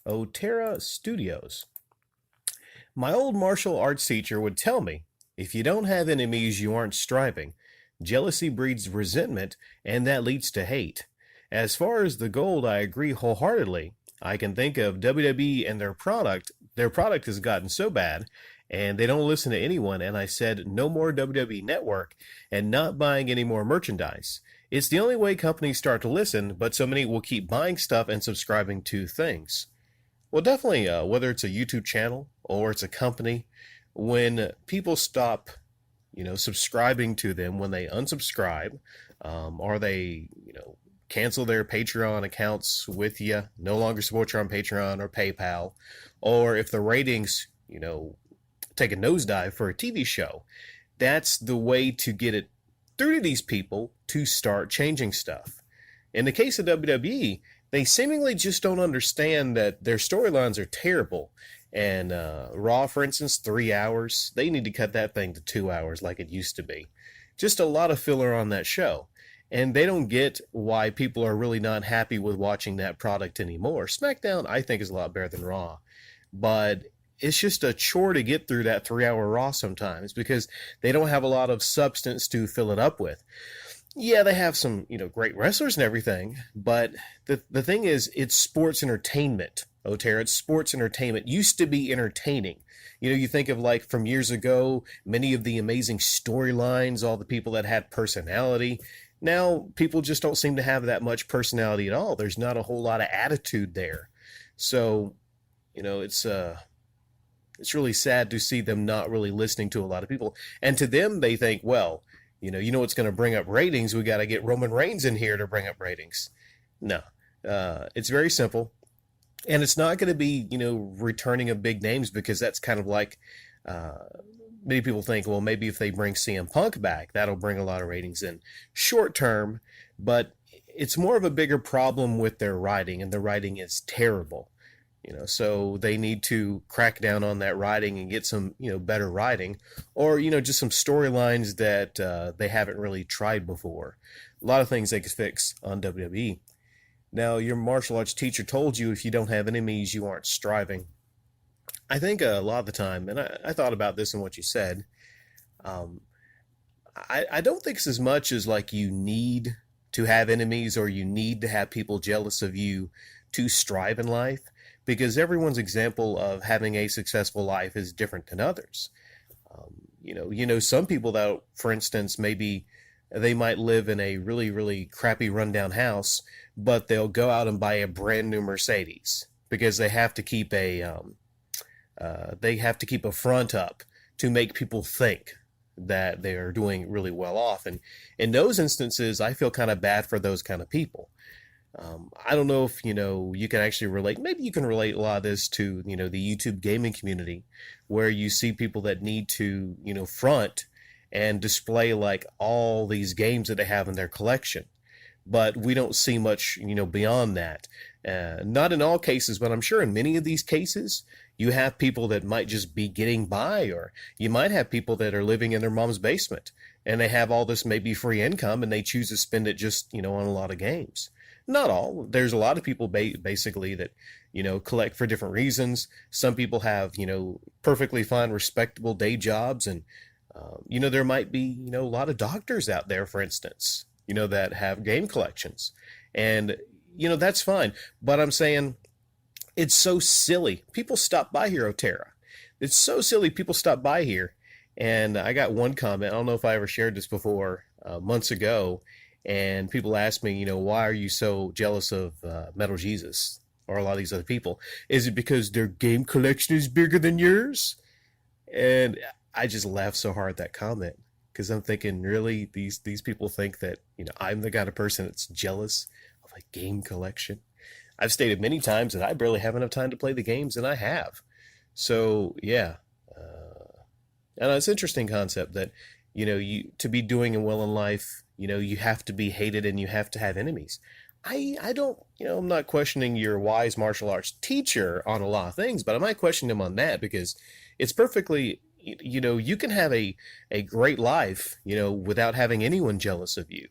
Otera Studios. My old martial arts teacher would tell me, if you don't have enemies, you aren't striving. Jealousy breeds resentment, and that leads to hate. As far as the gold, I agree wholeheartedly. I can think of WWE and their product. Their product has gotten so bad, and they don't listen to anyone, and I said no more WWE Network and not buying any more merchandise. It's the only way companies start to listen, but so many will keep buying stuff and subscribing to things. Well, definitely, whether it's a YouTube channel or it's a company, when people stop, subscribing to them, when they unsubscribe, or they, cancel their Patreon accounts with you, no longer support you on Patreon or PayPal, or if the ratings, take a nosedive for a TV show, that's the way to get it through to these people to start changing stuff. In the case of WWE, they seemingly just don't understand that their storylines are terrible. And Raw, for instance, 3 hours. They need to cut that thing to 2 hours like it used to be. Just a lot of filler on that show. And they don't get why people are really not happy with watching that product anymore. SmackDown, I think, is a lot better than Raw. But it's just a chore to get through that 3 hour Raw sometimes because they don't have a lot of substance to fill it up with. Yeah, they have some, great wrestlers and everything, but the thing is, it's sports entertainment, Otera. It's sports entertainment. Used to be entertaining. You think of like from years ago, many of the amazing storylines, all the people that had personality. Now, people just don't seem to have that much personality at all. There's not a whole lot of attitude there. So, it's really sad to see them not really listening to a lot of people. And to them, they think, well, what's going to bring up ratings? We got to get Roman Reigns in here to bring up ratings. No, it's very simple. And it's not going to be, returning of big names because that's kind of like many people think, well, maybe if they bring CM Punk back, that'll bring a lot of ratings in short term. But it's more of a bigger problem with their writing, and the writing is terrible. So they need to crack down on that writing and get some, better writing, or, just some storylines that they haven't really tried before. A lot of things they could fix on WWE. Now, your martial arts teacher told you if you don't have enemies, you aren't striving. I think a lot of the time, and I thought about this in what you said, I don't think it's as much as like you need to have enemies or you need to have people jealous of you to strive in life. Because everyone's example of having a successful life is different than others. Some people that, for instance, maybe they might live in a really, really crappy rundown house, but they'll go out and buy a brand new Mercedes because they have to keep a front up to make people think that they are doing really well off. And in those instances, I feel kind of bad for those kind of people. I don't know if, you can actually relate. Maybe you can relate a lot of this to, the YouTube gaming community where you see people that need to, front and display like all these games that they have in their collection. But we don't see much, beyond that. Not in all cases, but I'm sure in many of these cases, you have people that might just be getting by, or you might have people that are living in their mom's basement and they have all this maybe free income and they choose to spend it just, on a lot of games. Not all. There's a lot of people basically that, collect for different reasons. Some people have, perfectly fine, respectable day jobs. And, there might be, a lot of doctors out there, for instance, that have game collections. And, that's fine. But I'm saying it's so silly. People stop by here, Otera. It's so silly. People stop by here. And I got one comment. I don't know if I ever shared this before, months ago. And people ask me, why are you so jealous of Metal Jesus or a lot of these other people? Is it because their game collection is bigger than yours? And I just laugh so hard at that comment because I'm thinking, really, these people think that, I'm the kind of person that's jealous of a game collection. I've stated many times that I barely have enough time to play the games, and I have. So, yeah. And it's an interesting concept that, you to be doing well in life, you have to be hated and you have to have enemies. I don't, I'm not questioning your wise martial arts teacher on a lot of things, but I might question him on that because it's perfectly, you can have a great life, without having anyone jealous of you.